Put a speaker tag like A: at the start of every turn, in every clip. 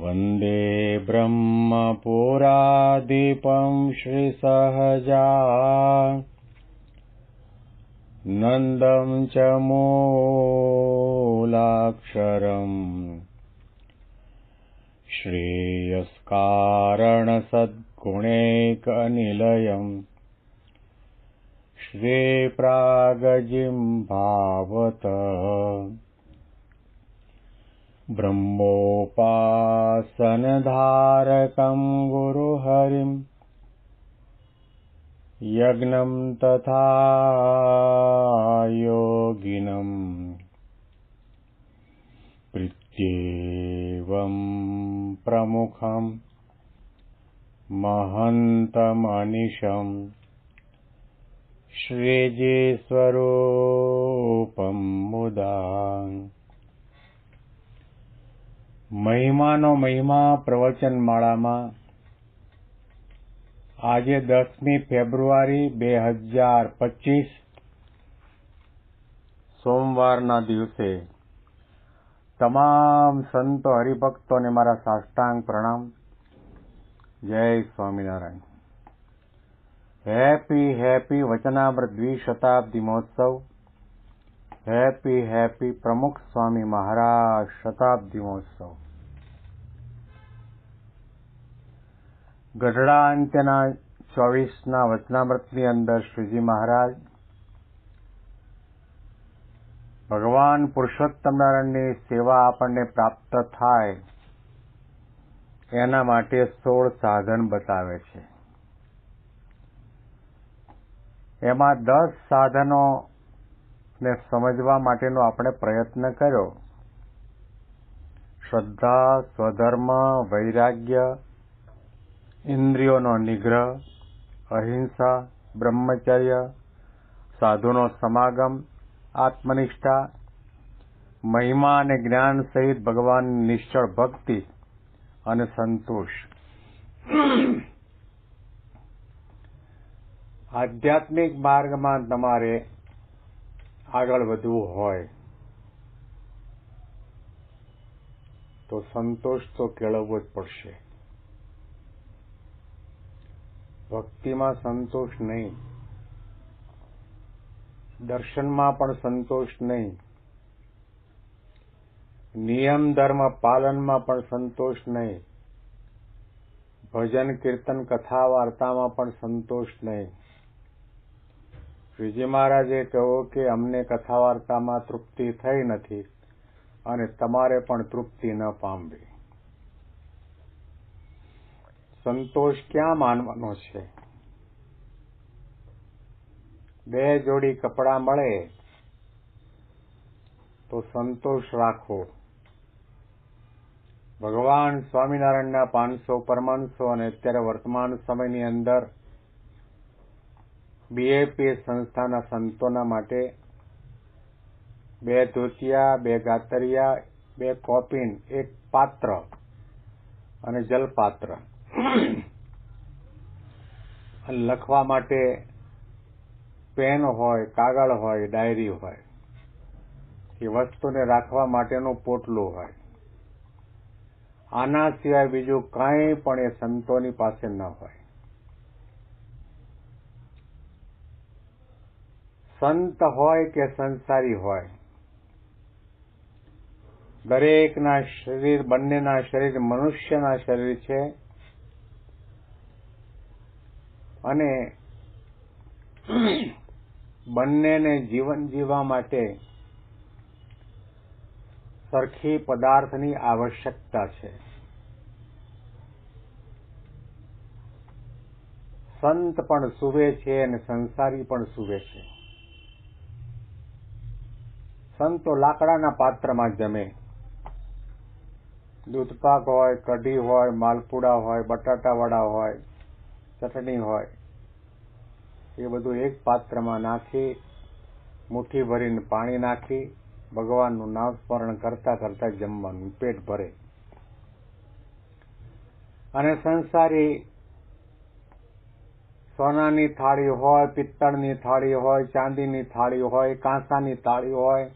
A: वन्दे ब्रह्मपुरादीपं श्रीसहजानन्दं च मूलाक्षरम् श्रेयस्कारणसद्गुणैकनिलयम् श्रीप्रागजिह्वावत ब्रह्मोपासनधारकं गुरुहरिं यज्ञं तथा योगिनं प्रत्येवं प्रमुखं महन्तमनिशं श्रीजीस्वरूपं मुदा। મહિમાનો મહિમા પ્રવચન માળામાં આજે 10મી ફેબ્રુઆરી 2025 સોમવારના દિવસે તમામ સંતો હરિભક્તોને મારા સાષ્ટાંગ પ્રણામ. જય સ્વામિનારાયણ. હેપી વચનામૃત દ્વિશતાબ્દી મહોત્સવ. હેપી પ્રમુખ સ્વામી મહારાજ શતાબ્દી મહોત્સવ. ગઢડા અંત્યના 24ના વચનામૃતની અંદર શ્રીજી મહારાજ ભગવાન પુરુષોત્તમ નારાયણની સેવા આપણને પ્રાપ્ત થાય એના માટે 16 સાધન બતાવે છે. એમાં 10 સાધનો ને સમજવા માટેનો આપણે પ્રયત્ન કર્યો. શ્રદ્ધા, સ્વધર્મ, વૈરાગ્ય, ઇન્દ્રિયોનો નિગ્રહ, અહિંસા, બ્રહ્મચર્ય, સાધુનો સમાગમ, આત્મનિષ્ઠા, મહિમા અને જ્ઞાન સહિત ભગવાનની નિશ્ચળ ભક્તિ અને સંતોષ. આધ્યાત્મિક માર્ગમાં તમારે આગળ વધવું હોય તો સંતોષ તો કેળવવો જ પડશે. ભક્તિમાં સંતોષ નહીં, દર્શનમાં પણ સંતોષ નહીં, નિયમ ધર્મ પાલનમાં પણ સંતોષ નહીં, ભજન કીર્તન કથા વાર્તામાં પણ સંતોષ નહીં. શ્રીજી મહારાજે કહ્યું કે અમને કથા વાર્તામાં તૃપ્તિ થઈ નથી અને તમારે પણ તૃપ્તિ ન પામવી. સંતોષ ક્યાં માનવાનો છે? 2 જોડી કપડાં મળે તો સંતોષ રાખો. ભગવાન સ્વામિનારાયણના 500 પરમાંશો અને અત્યારે વર્તમાન સમયની અંદર બીએપી સંસ્થાના સંતોના માટે 2 ધોતિયા, 2 ગાતરિયા, 2 કોપીન, 1 પાત્ર અને જલપાત્ર, લખવા માટે પેન હોય, કાગળ હોય, ડાયરી હોય, એ વસ્તુને રાખવા માટેનું પોટલું હોય. આના સિવાય બીજું કંઈ પણ એ સંતોની પાસે ન હોય. સંત હોય કે સંસારી હોય, દરેકના શરીર, બંનેના શરીર મનુષ્યના શરીર છે અને બંનેને જીવન જીવવા માટે સરખી પદાર્થની આવશ્યકતા છે. સંત પણ સૂવે છે અને સંસારી પણ સૂવે છે. સંતો લાકડાના પાત્રમાં જમે. દૂધપાક હોય, કઢી હોય, માલપુડા હોય, બટાટાવડા હોય, ચટણી હોય, એ બધું એક પાત્રમાં નાખી, મુઠ્ઠી ભરીને પાણી નાખી, ભગવાનનું નામ સ્મરણ કરતા કરતા જમવાનું, પેટ ભરે. અને સંસારી સોનાની થાળી હોય, પિત્તળની થાળી હોય, ચાંદીની થાળી હોય, કાંસાની થાળી હોય,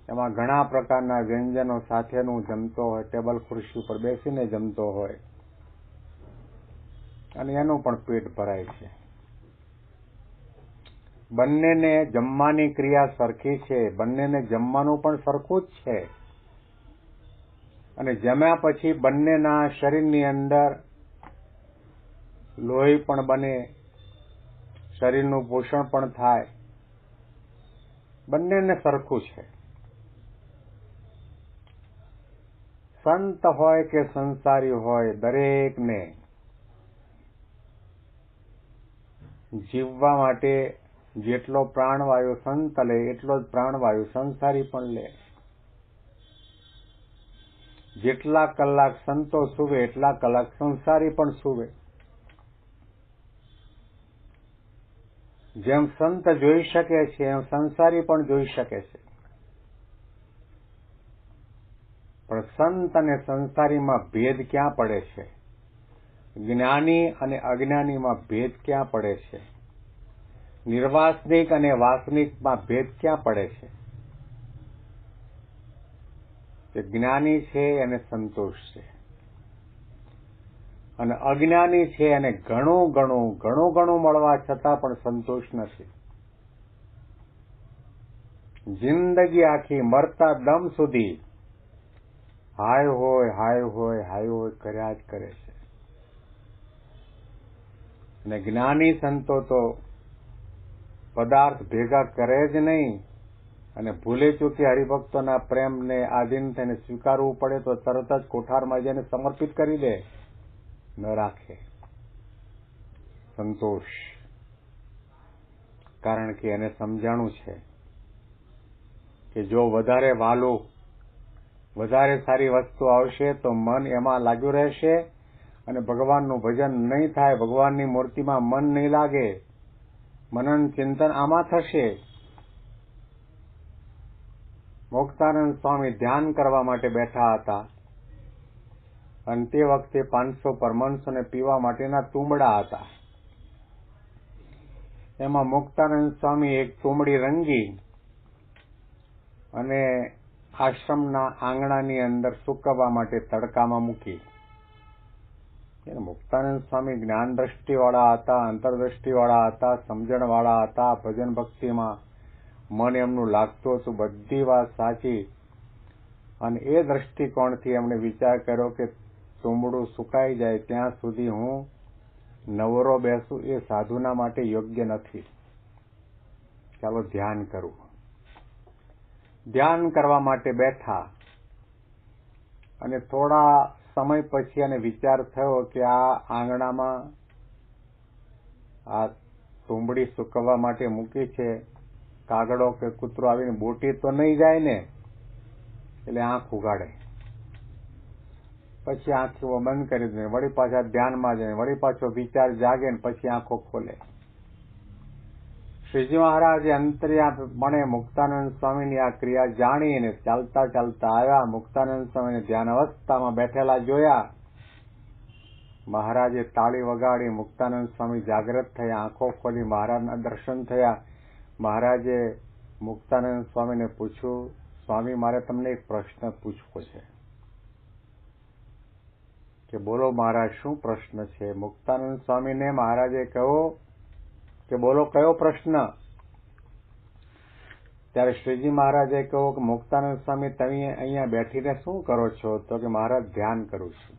A: એમાં ઘણા પ્રકારના વ્યંજનો સાથેનું જમતો હોય, ટેબલ ખુરશી પર બેસીને જમતો હોય અને એનું પણ પેટ ભરાય છે. બંનેને જમવાની ક્રિયા સરખી છે, બંનેને જમવાનું પણ સરખું જ છે અને જમ્યા પછી બંનેના શરીરની અંદર લોહી પણ બને, શરીરનું પોષણ પણ થાય, બંનેને સરખું છે. સંત હોય કે સંસારી હોય, દરેકને જીવવા માટે જેટલો પ્રાણવાયુ સંત લે એટલો જ પ્રાણવાયુ સંસારી પણ લે. જેટલા કલાક સંતો સૂવે એટલા કલાક સંસારી પણ સૂવે. જેમ સંત જોઈ શકે છે એમ સંસારી પણ જોઈ શકે છે. પણ સંત અને સંસારીમાં ભેદ ક્યાં પડે છે? જ્ઞાની અને અજ્ઞાનીમાં ભેદ ક્યાં પડે છે? નિર્વાસનિક અને વાસનિકમાં ભેદ ક્યાં પડે છે? કે જ્ઞાની છે એને સંતોષ છે અને અજ્ઞાની છે એને ઘણું મળવા છતાં પણ સંતોષ નથી. જિંદગી આખી મરતા દમ સુધી હાય હોય કર્યા જ કરે છે. અને જ્ઞાની સંતો તો પદાર્થ ભેગા કરે જ નહીં અને ભૂલે ચૂકે હરિભક્તોના પ્રેમને આધીન થઈને સ્વીકારવું પડે તો તરત જ કોઠારમાં જઈને સમર્પિત કરી દે, ન રાખે સંતોષ. કારણ કે એને સમજાણું છે કે જો વધારે વાલું, વધારે સારી વસ્તુ આવશે તો મન એમાં લાગ્યું રહેશે અને ભગવાનનું ભજન નહીં થાય, ભગવાનની મૂર્તિમાં મન નહીં લાગે, મનન ચિંતન આમાં થશે. મુક્તાનંદ સ્વામી ધ્યાન કરવા માટે બેઠા હતા અને તે વખતે 500 પરમહંસોને પીવા માટેના તુંબડા હતા. એમાં મુક્તાનંદ સ્વામી એક તુંબડી રંગી અને આશ્રમના આંગણાની અંદર સૂકવવા માટે તડકામાં મૂકી. મુક્તાનંદ સ્વામી જ્ઞાન દ્રષ્ટિવાળા હતા, અંતરદ્રષ્ટિવાળા હતા, સમજણવાળા હતા, ભજન ભક્તિમાં મન એમનું લાગતું હતું, બધી વાત સાચી. અને એ દ્રષ્ટિકોણથી એમણે વિચાર કર્યો કે તુંબડું સુકાઈ જાય ત્યાં સુધી હું નવરો બેસું એ સાધુના માટે યોગ્ય નથી. ચાલો ધ્યાન કરું. ધ્યાન કરવા માટે બેઠા અને થોડા સમય પછી એને વિચાર થયો કે આ આંગણામાં આ તુંબડી સૂકવવા માટે મૂકી છે, કાગડો કે કૂતરો આવીને બોટી તો નહીં જાય ને? એટલે આંખ ઉગાડે, પછી આંખો બંધ કરી દે, વળી પાછા ધ્યાનમાં જાય, વળી પાછો વિચાર જાગે ને પછી આંખો ખોલે. શ્રીજી મહારાજે અંતર્યામને મુક્તાનંદ સ્વામીની આ ક્રિયા જાણીને ચાલતા આવ્યા. મુક્તાનંદ સ્વામીને ધ્યાન અવસ્થામાં બેઠેલા જોયા. મહારાજે તાળી વગાડી, મુક્તાનંદ સ્વામી જાગ્રત થયા, આંખો ખોલી મહારાજના દર્શન થયા. મહારાજે મુક્તાનંદ સ્વામીને પૂછ્યું, સ્વામી મારે તમને એક પ્રશ્ન પૂછવો છે. કે બોલો મહારાજ, શું પ્રશ્ન છે? મુક્તાનંદ સ્વામીને મહારાજે કહ્યું કે બોલો કયો પ્રશ્ન? ત્યારે શ્રીજી મહારાજે કહ્યું કે મુક્તાનંદ સ્વામી તમે અહીંયા બેઠીને શું કરો છો? તો કે મહારાજ ધ્યાન કરું છું.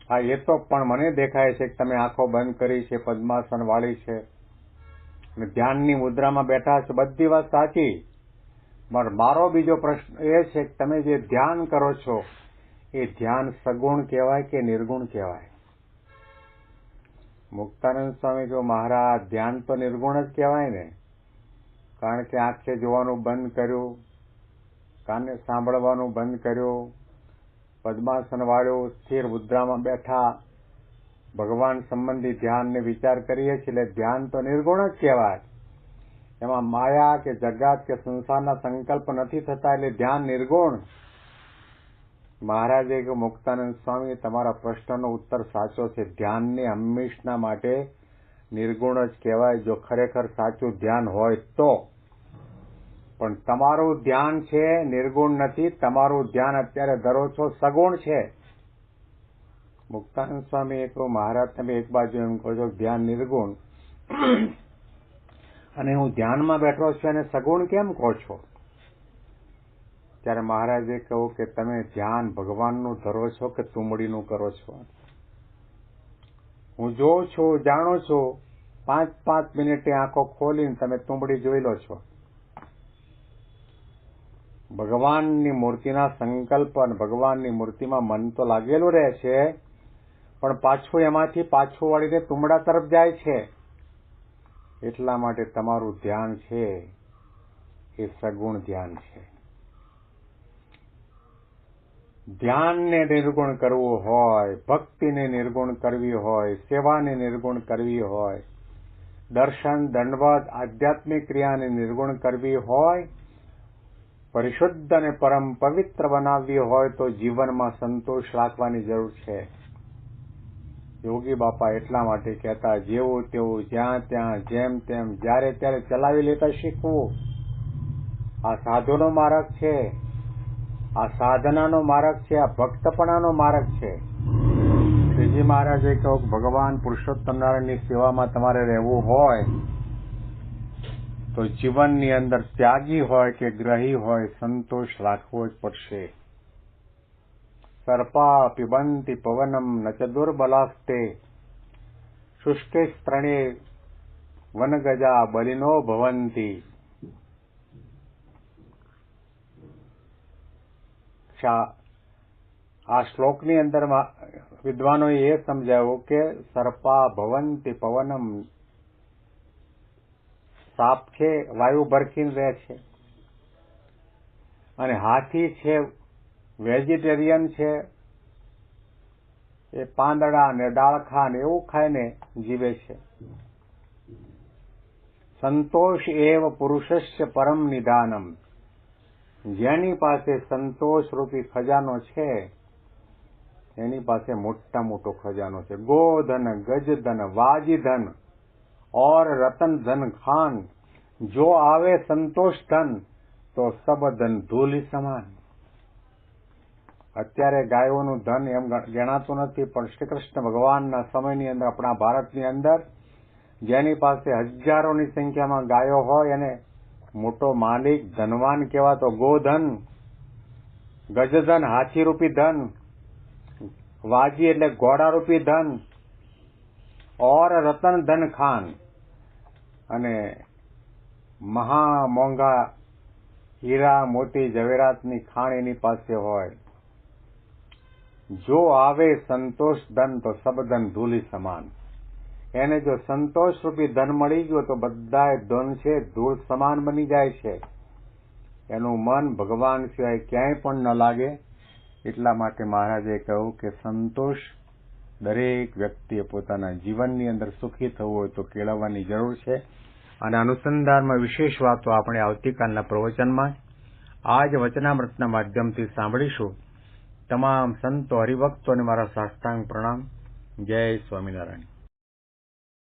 A: હા, એ તો પણ મને દેખાય છે કે તમે આંખો બંધ કરી છે, પદ્માસન વાળી છે અને ધ્યાનની મુદ્રામાં બેઠા છો, બધી વાત સાચી. પણ મારો બીજો પ્રશ્ન એ છે કે તમે જે ધ્યાન કરો છો એ ધ્યાન સગુણ કહેવાય કે નિર્ગુણ કહેવાય? મુક્તાનંદ સ્વામી કહ્યું, મહારાજ ધ્યાન તો નિર્ગુણ જ કહેવાય ને. કારણ કે આંખે જોવાનું બંધ કર્યું, કાને સાંભળવાનું બંધ કર્યું, પદ્માસન વાળ્યું, સ્થિર મુદ્રામાં બેઠા, ભગવાન સંબંધી ધ્યાનને વિચાર કરીએ છીએ એટલે ધ્યાન તો નિર્ગુણ જ કહેવાય. એમાં માયા કે જગત કે સંસારના સંકલ્પ નથી થતા એટલે ધ્યાન નિર્ગુણ. મહારાજે કહ્યું, મુક્તાનંદ સ્વામી તમારા પ્રશ્નનો ઉત્તર સાચો છે. ધ્યાનને હંમેશના માટે નિર્ગુણ જ કહેવાય જો ખરેખર સાચું ધ્યાન હોય તો. પણ તમારું ધ્યાન છે નિર્ગુણ નથી. તમારું ધ્યાન અત્યારે ધરો છો સગુણ છે. મુક્તાનંદ સ્વામી કહ્યું, મહારાજ તમે એક બાજુ એમ કહો છો ધ્યાન નિર્ગુણ અને હું ધ્યાનમાં બેઠો છું અને સગુણ કેમ કહો છો? ત્યારે મહારાજે કહ્યું કે તમે ધ્યાન ભગવાનનું ધરો છો કે તુંબડીનું કરો છો? હું જોઉં છું, જાણું છું, 5-5 મિનિટે આંખો ખોલીને તમે તુંબડી જોઈ લો છો. ભગવાનની મૂર્તિના સંકલ્પ અને ભગવાનની મૂર્તિમાં મન તો લાગેલું રહે છે, પણ પાછું એમાંથી પાછું વળીને તુંબડા તરફ જાય છે. એટલા માટે તમારું ધ્યાન છે એ સગુણ ધ્યાન છે. ધ્યાનને નિર્ગુણ કરવું હોય, ભક્તિને નિર્ગુણ કરવી હોય, સેવાને નિર્ગુણ કરવી હોય, દર્શન દંડવત આધ્યાત્મિક ક્રિયાને નિર્ગુણ કરવી હોય, પરિશુદ્ધ અને પરમ પવિત્ર બનાવવી હોય તો જીવનમાં સંતોષ રાખવાની જરૂર છે. યોગી બાપા એટલા માટે કહેતા, જેવું તેવું જ્યાં ત્યાં જેમ તેમ જ્યારે ત્યારે ચલાવી લેતા શીખવું. આ સાધુનો માર્ગ છે, આ સાધનાનો માર્ગ છે, આ ભક્તપણાનો માર્ગ છે. શ્રીજી મહારાજે કહ્યું, ભગવાન પુરુષોત્તમ નારાયણની સેવામાં તમારે રહેવું હોય તો જીવનની અંદર ત્યાગી હોય કે ગ્રહી હોય સંતોષ રાખવો જ પડશે. સર્પા પિબંતિ પવનમ ન ચ દુર્બલાસ્તે શુષ્કે સ્ત્રણે વનગજા બલિનો ભવંતિ. આ શ્લોકની અંદર વિદ્વાનોએ એ સમજાવ્યું કે સર્પા ભવંતિ પવનમ, સાપ છે વાયુ ભરખીને રહે છે, અને હાથી છે વેજીટેરિયન છે, એ પાંદડા ને ડાળખા ને એવું ખાઈને જીવે છે. સંતોષ એવ પુરુષસ્ય પરમ નિધાનમ. જેની પાસે સંતોષ રૂપી ખજાનો છે એની પાસે મોટા મોટો ખજાનો છે. ગોધન ગજધન વાજીધન और रतन धन खान, जो आवे संतोष धन तो सब ધન ધૂલી સમાન. અત્યારે ગાયોનું ધન એમ ગણાતું નથી, પણ શ્રી કૃષ્ણ ભગવાનના સમયની અંદર આપણા ભારતની અંદર જેની પાસે હજારોની સંખ્યામાં ગાયો હોય એને મોટો માલિક ધનવાન કહેવાતો. ગોધન, ગજધન હાથીરૂપી ધન, વાજી એટલે ઘોડારૂપી ધન, और રતન ધન ખાન, અને મહા મોંઘા હીરા મોતી જવેરાતની ખાણ એની પાસે હોય. જો આવે સંતોષ ધન તો સબ ધન ધૂલી સમાન. એને જો સંતોષ રૂપી ધન મળી ગયો તો બધાય ધન છે ધૂળ સમાન બની જાય છે. એનું મન ભગવાન સિવાય ક્યાંય પણ ન લાગે. એટલા માટે મહારાજે કહ્યું કે સંતોષ દરેક વ્યક્તિએ પોતાના જીવનની અંદર સુખી થવું હોય તો કેળવવાની જરૂર છે. અને અનુસંધાનમાં વિશેષ વાતો આપણે આવતીકાલના પ્રવચનમાં આ જ વચનામૃતના માધ્યમથી સાંભળીશું. તમામ સંતો હરિભક્તોને મારા સાષ્ટાંગ પ્રણામ. જય સ્વામિનારાયણ.